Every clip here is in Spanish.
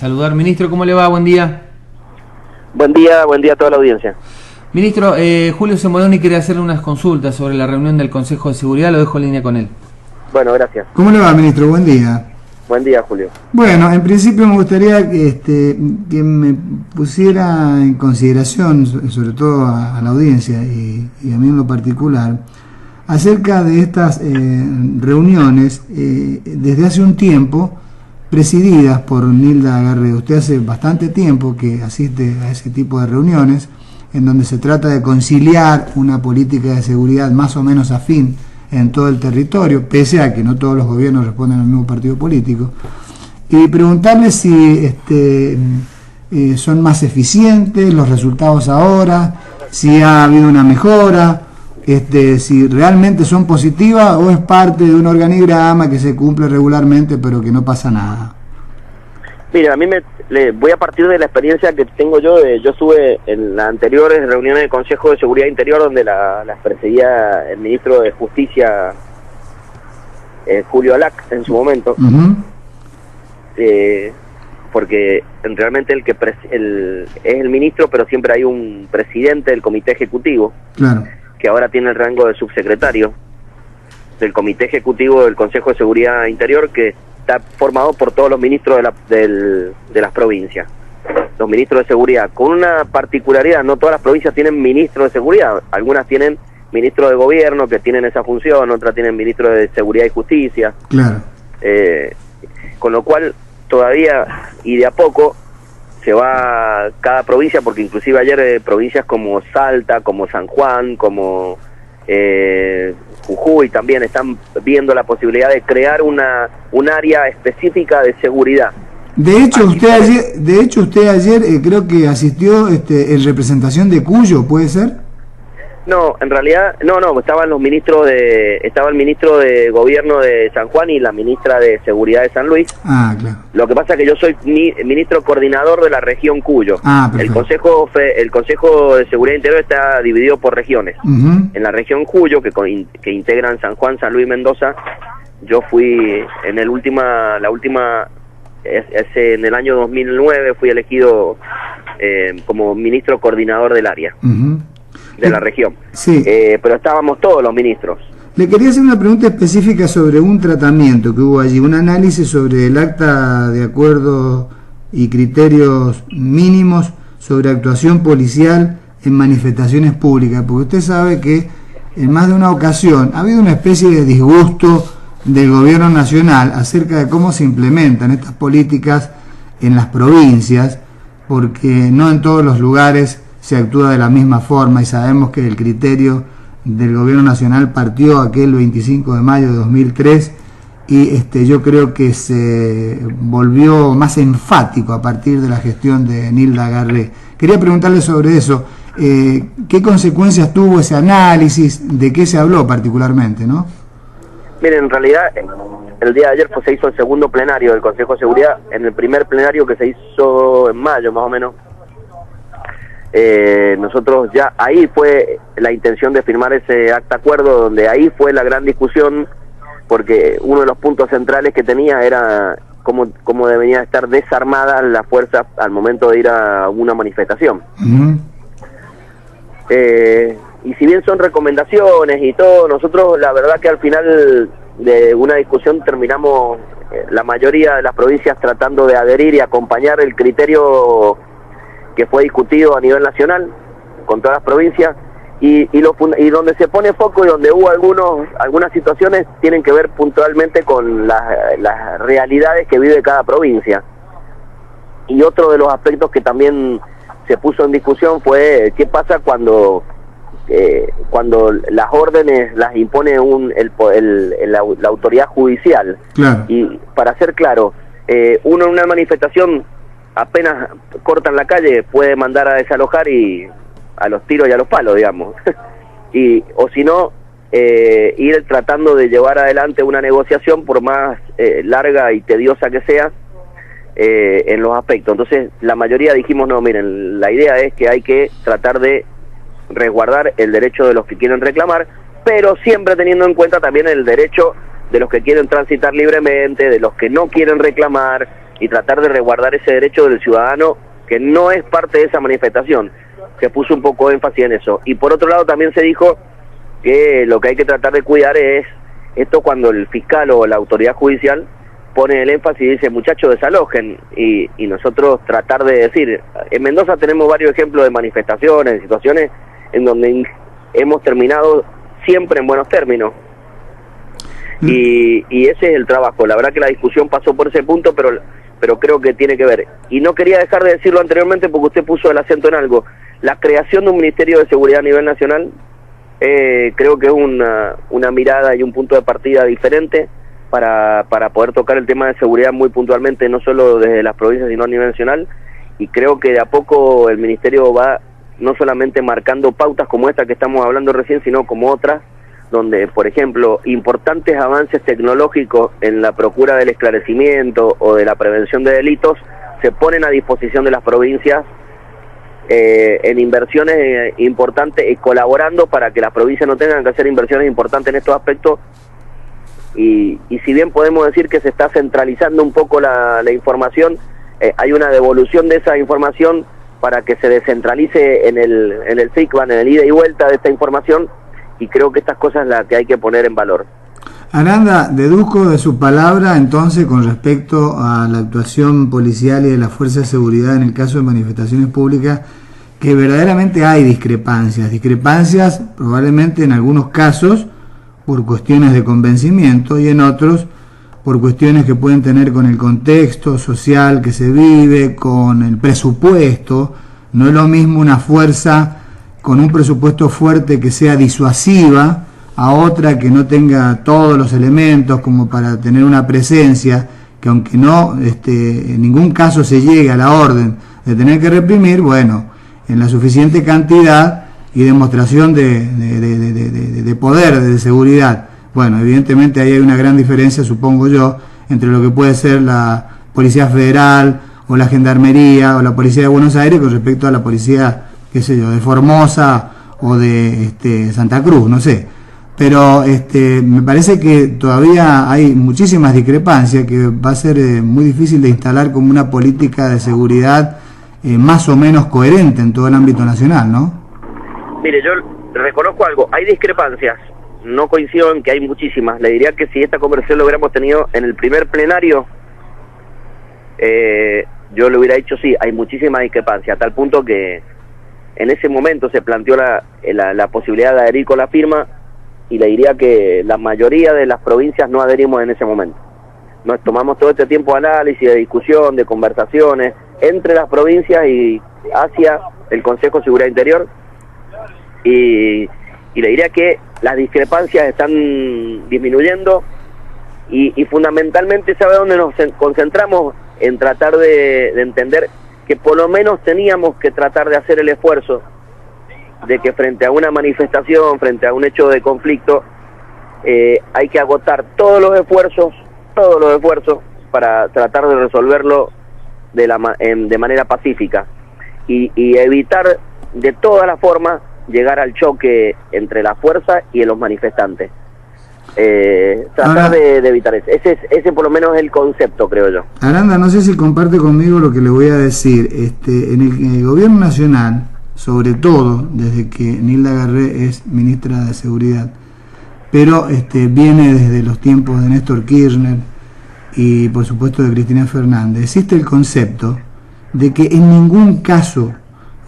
Saludar, ministro, ¿cómo le va? Buen día. Buen día a toda la audiencia. Ministro, Julio Semoloni quiere hacerle unas consultas sobre la reunión del Consejo de Seguridad, lo dejo en línea con él. Bueno, gracias. ¿Cómo le va, ministro? Buen día. Buen día, Julio. Bueno, en principio me gustaría que me pusiera en consideración, sobre todo a la audiencia y a mí en lo particular, acerca de estas reuniones desde hace un tiempo, presididas por Nilda Garre. Usted hace bastante tiempo que asiste a ese tipo de reuniones, en donde se trata de conciliar una política de seguridad más o menos afín en todo el territorio, pese a que no todos los gobiernos responden al mismo partido político, y preguntarle si son más eficientes los resultados ahora, si ha habido una mejora, si realmente son positivas o es parte de un organigrama que se cumple regularmente pero que no pasa nada. Mira, a mí voy a partir de la experiencia que tengo yo. Yo estuve en las anteriores reuniones del Consejo de Seguridad Interior, donde las presidía el ministro de Justicia, Julio Alac, en su momento. Porque realmente es el ministro, pero siempre hay un presidente del Comité Ejecutivo. Claro. Que ahora tiene el rango de subsecretario del Comité Ejecutivo del Consejo de Seguridad Interior, que está formado por todos los ministros de las provincias, los ministros de seguridad, con una particularidad: no todas las provincias tienen ministro de seguridad, algunas tienen ministro de gobierno que tienen esa función, otras tienen ministro de seguridad y justicia. Claro. Con lo cual todavía y de a poco se va cada provincia, porque inclusive ayer provincias como Salta, como San Juan, como Jujuy también están viendo la posibilidad de crear un área específica de seguridad. De hecho, usted ayer creo que asistió en representación de Cuyo, ¿puede ser? No, en realidad, no, estaba el ministro de Gobierno de San Juan y la ministra de Seguridad de San Luis. Ah, claro. Lo que pasa es que yo soy ministro coordinador de la región Cuyo. Ah, perfecto. El Consejo de Seguridad Interior está dividido por regiones. En la región Cuyo, que integran San Juan, San Luis y Mendoza, yo fui en en el año 2009 fui elegido como ministro coordinador del área. De la región. Sí. Pero estábamos todos los ministros. Le quería hacer una pregunta específica sobre un tratamiento que hubo allí, un análisis sobre el acta de acuerdo y criterios mínimos sobre actuación policial en manifestaciones públicas, porque usted sabe que en más de una ocasión ha habido una especie de disgusto del gobierno nacional acerca de cómo se implementan estas políticas en las provincias, porque no en todos los lugares se actúa de la misma forma, y sabemos que el criterio del gobierno nacional partió aquel 25 de mayo de 2003 y yo creo que se volvió más enfático a partir de la gestión de Nilda Garre. Quería preguntarle sobre eso, ¿qué consecuencias tuvo ese análisis? ¿De qué se habló particularmente, no? Miren, en realidad el día de ayer se hizo el segundo plenario del Consejo de Seguridad. En el primer plenario, que se hizo en mayo más o menos, nosotros ya ahí fue la intención de firmar ese acta acuerdo, donde ahí fue la gran discusión, porque uno de los puntos centrales que tenía era cómo deberían estar desarmadas las fuerzas al momento de ir a una manifestación. Y si bien son recomendaciones y todo, nosotros la verdad que al final de una discusión terminamos la mayoría de las provincias tratando de adherir y acompañar el criterio que fue discutido a nivel nacional con todas las provincias, y donde se pone foco y donde hubo algunas situaciones tienen que ver puntualmente con las realidades que vive cada provincia. Y otro de los aspectos que también se puso en discusión fue qué pasa cuando las órdenes las impone la autoridad judicial. Claro. Y para ser claro, uno en una manifestación apenas cortan la calle puede mandar a desalojar y a los tiros y a los palos, digamos. O si no, ir tratando de llevar adelante una negociación, por más larga y tediosa que sea, en los aspectos. Entonces la mayoría dijimos, no, miren, la idea es que hay que tratar de resguardar el derecho de los que quieren reclamar, pero siempre teniendo en cuenta también el derecho de los que quieren transitar libremente, de los que no quieren reclamar, y tratar de resguardar ese derecho del ciudadano que no es parte de esa manifestación. Se puso un poco de énfasis en eso. Y por otro lado también se dijo que lo que hay que tratar de cuidar es esto cuando el fiscal o la autoridad judicial pone el énfasis y dice, muchachos, desalojen, y nosotros tratar de decir, en Mendoza tenemos varios ejemplos de manifestaciones, de situaciones en donde hemos terminado siempre en buenos términos, y ese es el trabajo. La verdad que la discusión pasó por ese punto, pero creo que tiene que ver, y no quería dejar de decirlo anteriormente porque usted puso el acento en algo, la creación de un Ministerio de Seguridad a nivel nacional, creo que es una mirada y un punto de partida diferente para poder tocar el tema de seguridad muy puntualmente, no solo desde las provincias sino a nivel nacional, y creo que de a poco el Ministerio va no solamente marcando pautas como esta que estamos hablando recién, sino como otras, donde, por ejemplo, importantes avances tecnológicos en la procura del esclarecimiento o de la prevención de delitos se ponen a disposición de las provincias en inversiones importantes, colaborando para que las provincias no tengan que hacer inversiones importantes en estos aspectos. Y si bien podemos decir que se está centralizando un poco la información, hay una devolución de esa información para que se descentralice en el FICBAN, en el ida y vuelta de esta información, y creo que estas cosas las que hay que poner en valor. Aranda, deduzco de su palabra entonces con respecto a la actuación policial y de la fuerza de seguridad en el caso de manifestaciones públicas, que verdaderamente hay discrepancias probablemente en algunos casos por cuestiones de convencimiento y en otros por cuestiones que pueden tener con el contexto social que se vive, con el presupuesto. No es lo mismo una fuerza con un presupuesto fuerte que sea disuasiva a otra que no tenga todos los elementos como para tener una presencia, que aunque no en ningún caso se llegue a la orden de tener que reprimir, bueno, en la suficiente cantidad y demostración de poder, de seguridad. Bueno, evidentemente ahí hay una gran diferencia, supongo yo, entre lo que puede ser la Policía Federal o la Gendarmería o la Policía de Buenos Aires con respecto a la Policía, qué sé yo, de Formosa o de Santa Cruz, no sé. Pero me parece que todavía hay muchísimas discrepancias que va a ser muy difícil de instalar como una política de seguridad más o menos coherente en todo el ámbito nacional, ¿no? Mire, yo reconozco algo, hay discrepancias, no coincido en que hay muchísimas. Le diría que si esta conversación lo hubiéramos tenido en el primer plenario, yo le hubiera dicho sí, hay muchísimas discrepancias, a tal punto que en ese momento se planteó la posibilidad de adherir con la firma, y le diría que la mayoría de las provincias no adherimos en ese momento. Nos tomamos todo este tiempo de análisis, de discusión, de conversaciones entre las provincias y hacia el Consejo de Seguridad Interior, y le diría que las discrepancias están disminuyendo, y fundamentalmente, ¿sabe dónde nos concentramos? En tratar de entender que por lo menos teníamos que tratar de hacer el esfuerzo de que frente a una manifestación, frente a un hecho de conflicto, hay que agotar todos los esfuerzos para tratar de resolverlo de manera pacífica y evitar de todas las formas llegar al choque entre la fuerza y los manifestantes. Tratar de evitar eso. Ese por lo menos es el concepto, creo yo. Aranda, no sé si comparte conmigo lo que le voy a decir. En el gobierno nacional, sobre todo desde que Nilda Garré es ministra de Seguridad, pero viene desde los tiempos de Néstor Kirchner y por supuesto de Cristina Fernández, existe el concepto de que en ningún caso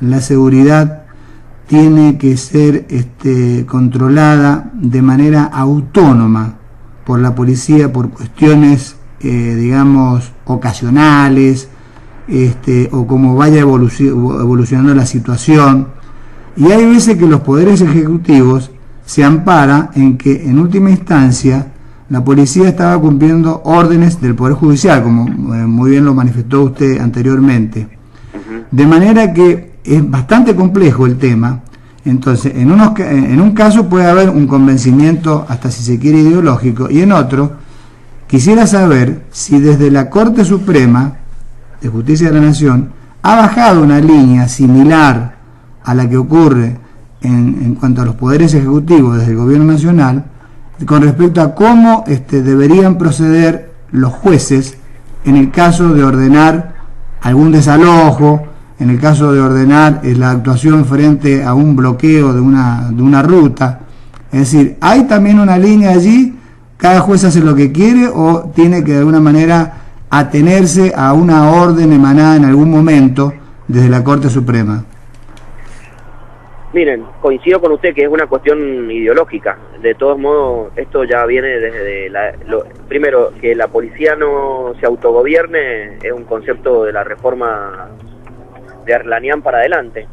la seguridad tiene que ser controlada de manera autónoma por la policía por cuestiones, digamos, ocasionales, o como vaya evolucionando la situación. Y hay veces que los poderes ejecutivos se ampara en que en última instancia la policía estaba cumpliendo órdenes del Poder Judicial, como muy bien lo manifestó usted anteriormente. De manera que es bastante complejo el tema. Entonces, en un caso puede haber un convencimiento, hasta si se quiere ideológico, y en otro, quisiera saber si desde la Corte Suprema de Justicia de la Nación ha bajado una línea similar a la que ocurre en cuanto a los poderes ejecutivos desde el Gobierno Nacional, con respecto a cómo deberían proceder los jueces en el caso de ordenar algún desalojo, en el caso de ordenar la actuación frente a un bloqueo de una ruta. Es decir, ¿hay también una línea allí? ¿Cada juez hace lo que quiere o tiene que de alguna manera atenerse a una orden emanada en algún momento desde la Corte Suprema? Miren, coincido con usted que es una cuestión ideológica. De todos modos, esto ya viene desde primero, que la policía no se autogobierne es un concepto de la reforma de Arlanián para adelante.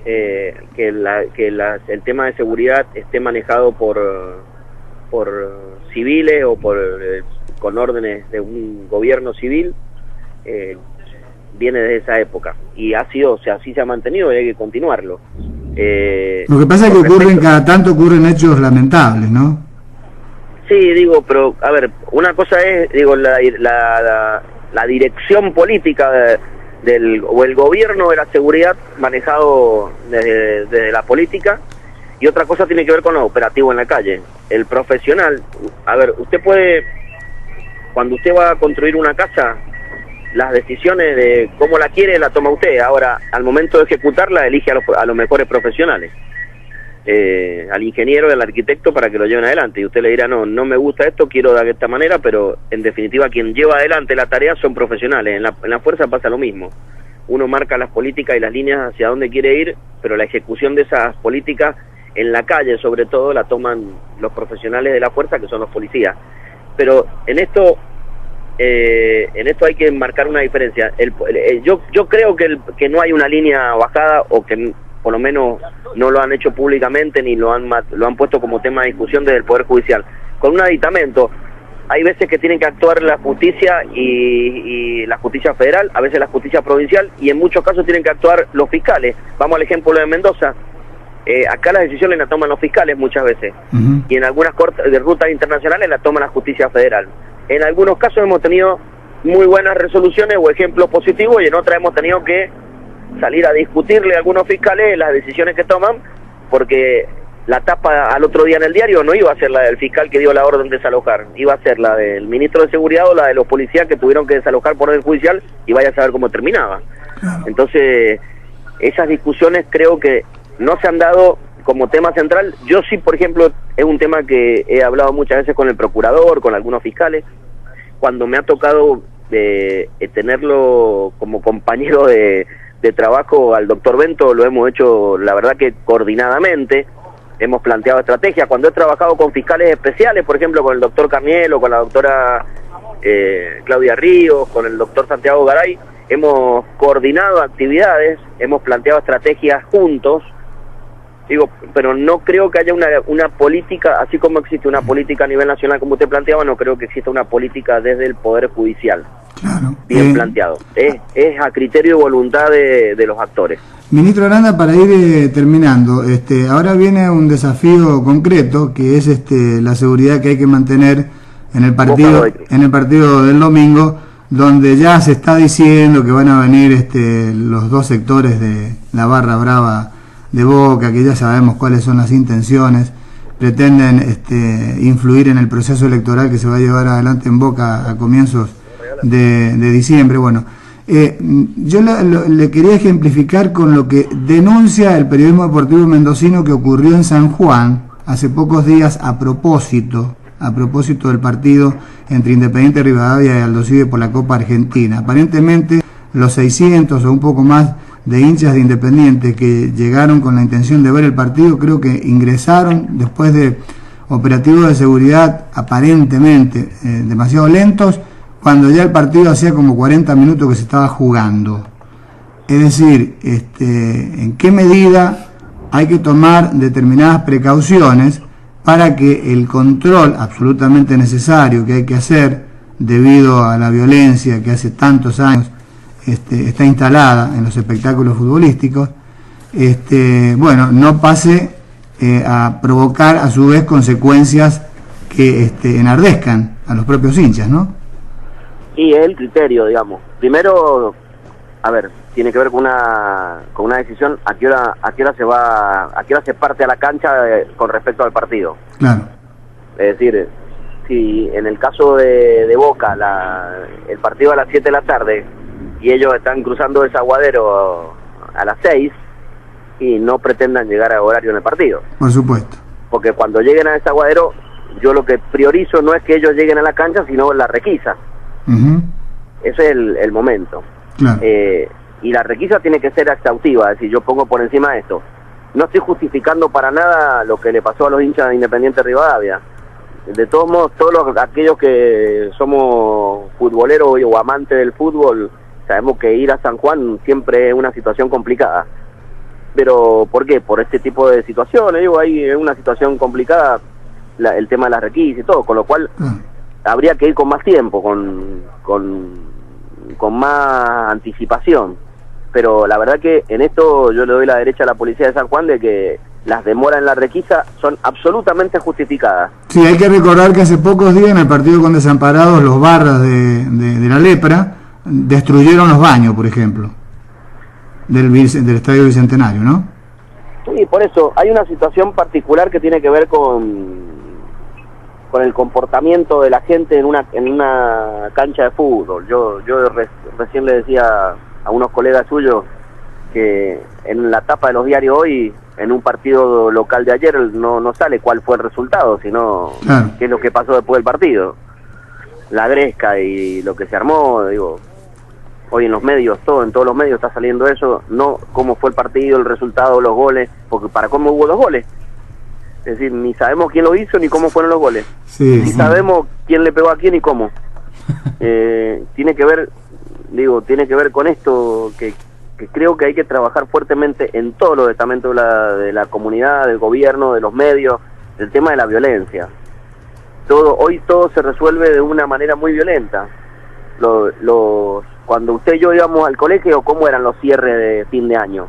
El tema de seguridad esté manejado por civiles o con órdenes de un gobierno civil, viene desde esa época y así se ha mantenido y hay que continuarlo. Lo que pasa es que cada tanto ocurren hechos lamentables, ¿no? Sí, digo, pero a ver, una cosa es, digo, la dirección política o el gobierno de la seguridad manejado desde la política, y otra cosa tiene que ver con lo operativo en la calle. El profesional, a ver, cuando usted va a construir una casa, las decisiones de cómo la quiere la toma usted. Ahora, al momento de ejecutarla, elige a los mejores profesionales, al ingeniero y al arquitecto para que lo lleven adelante. Y usted le dirá, no me gusta esto, quiero de esta manera, pero en definitiva quien lleva adelante la tarea son profesionales. En la fuerza pasa lo mismo. Uno marca las políticas y las líneas hacia dónde quiere ir, pero la ejecución de esas políticas en la calle, sobre todo, la toman los profesionales de la fuerza, que son los policías. Pero en esto hay que marcar una diferencia. Yo creo que no hay una línea bajada, o que por lo menos no lo han hecho públicamente ni lo han puesto como tema de discusión desde el Poder Judicial. Con un aditamento, hay veces que tienen que actuar la justicia y la justicia federal, a veces la justicia provincial, y en muchos casos tienen que actuar los fiscales. Vamos al ejemplo de Mendoza. Acá las decisiones las toman los fiscales muchas veces, y en algunas cortes de rutas internacionales la toma la justicia federal. En algunos casos hemos tenido muy buenas resoluciones o ejemplos positivos, y en otras hemos tenido que salir a discutirle a algunos fiscales las decisiones que toman, porque la tapa al otro día en el diario no iba a ser la del fiscal que dio la orden de desalojar, iba a ser la del ministro de Seguridad o la de los policías que tuvieron que desalojar por orden judicial, y vaya a saber cómo terminaba. Entonces, esas discusiones creo que no se han dado como tema central. Yo sí, por ejemplo, es un tema que he hablado muchas veces con el procurador, con algunos fiscales, cuando me ha tocado tenerlo como compañero de trabajo al doctor Bento, lo hemos hecho, la verdad que coordinadamente, hemos planteado estrategias. Cuando he trabajado con fiscales especiales, por ejemplo, con el doctor Carniel o con la doctora Claudia Ríos, con el doctor Santiago Garay, hemos coordinado actividades, hemos planteado estrategias juntos. Digo, pero no creo que haya una política, así como existe una política a nivel nacional como usted planteaba, no creo que exista una política desde el Poder Judicial. Claro. Bien planteado. Es a criterio y voluntad de los actores. Ministro Aranda, para ir terminando, ahora viene un desafío concreto, que es la seguridad que hay que mantener en el partido del domingo, donde ya se está diciendo que van a venir los dos sectores de la barra brava de Boca, que ya sabemos cuáles son las intenciones, pretenden influir en el proceso electoral que se va a llevar adelante en Boca a comienzos de diciembre. Bueno, yo le quería ejemplificar con lo que denuncia el periodismo deportivo mendocino que ocurrió en San Juan hace pocos días a propósito del partido entre Independiente Rivadavia y Aldo Civi por la Copa Argentina. Aparentemente los 600 o un poco más de hinchas de Independiente que llegaron con la intención de ver el partido, creo que ingresaron después de operativos de seguridad aparentemente demasiado lentos, cuando ya el partido hacía como 40 minutos que se estaba jugando. Es decir, en qué medida hay que tomar determinadas precauciones para que el control absolutamente necesario que hay que hacer debido a la violencia que hace tantos años está instalada en los espectáculos futbolísticos, no pase a provocar a su vez consecuencias que enardezcan a los propios hinchas, ¿no? Sí, es el criterio, digamos. Primero, a ver, tiene que ver con una decisión a qué hora se parte a la cancha con respecto al partido. Claro. Es decir, si en el caso de Boca el partido a las 7 de la tarde y ellos están cruzando Desaguadero a las 6 y no pretendan llegar a horario en el partido. Por supuesto. Porque cuando lleguen a Desaguadero, yo lo que priorizo no es que ellos lleguen a la cancha, sino la requisa. Ese es el momento. Claro. Y la requisa tiene que ser exhaustiva, es decir, yo pongo por encima de esto. No estoy justificando para nada lo que le pasó a los hinchas de Independiente Rivadavia. De todos modos, aquellos que somos futboleros o amantes del fútbol, sabemos que ir a San Juan siempre es una situación complicada. Pero, ¿por qué? Por este tipo de situaciones, ahí es una situación complicada, el tema de la requisa y todo, con lo cual habría que ir con más tiempo, con más anticipación. Pero la verdad que en esto yo le doy la derecha a la policía de San Juan de que las demoras en la requisa son absolutamente justificadas. Sí, hay que recordar que hace pocos días en el partido con Desamparados, los barras de la Lepra destruyeron los baños, por ejemplo, del Estadio Bicentenario, ¿no? Sí, por eso hay una situación particular que tiene que ver con el comportamiento de la gente en una cancha de fútbol. Yo recién le decía a unos colegas suyos que en la tapa de los diarios hoy, en un partido local de ayer, no sale cuál fue el resultado, sino qué es lo que pasó después del partido. La gresca y lo que se armó, digo, hoy en los medios, en todos los medios está saliendo eso, no cómo fue el partido, el resultado, los goles, porque para cómo hubo los goles. Es decir, ni sabemos quién lo hizo ni cómo fueron los goles. Ni sabemos quién le pegó a quién y cómo. Tiene que ver con esto que creo que hay que trabajar fuertemente en todos los estamentos de la comunidad, del gobierno, de los medios, del tema de la violencia. Hoy todo se resuelve de una manera muy violenta. Cuando usted y yo íbamos al colegio, ¿cómo eran los cierres de fin de año?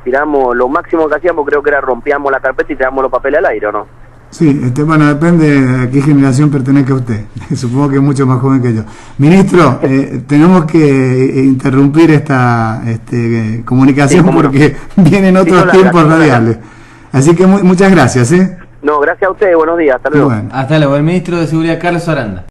Tiramos, lo máximo que hacíamos creo que era rompíamos la carpeta y tirábamos los papeles al aire, ¿o no? Sí, bueno, depende a qué generación pertenezca usted. Supongo que es mucho más joven que yo. Ministro, tenemos que interrumpir esta comunicación porque vienen otros tiempos radiales. Así que muchas gracias. No, gracias a ustedes, buenos días, hasta luego. Hasta luego, el ministro de Seguridad Carlos Aranda.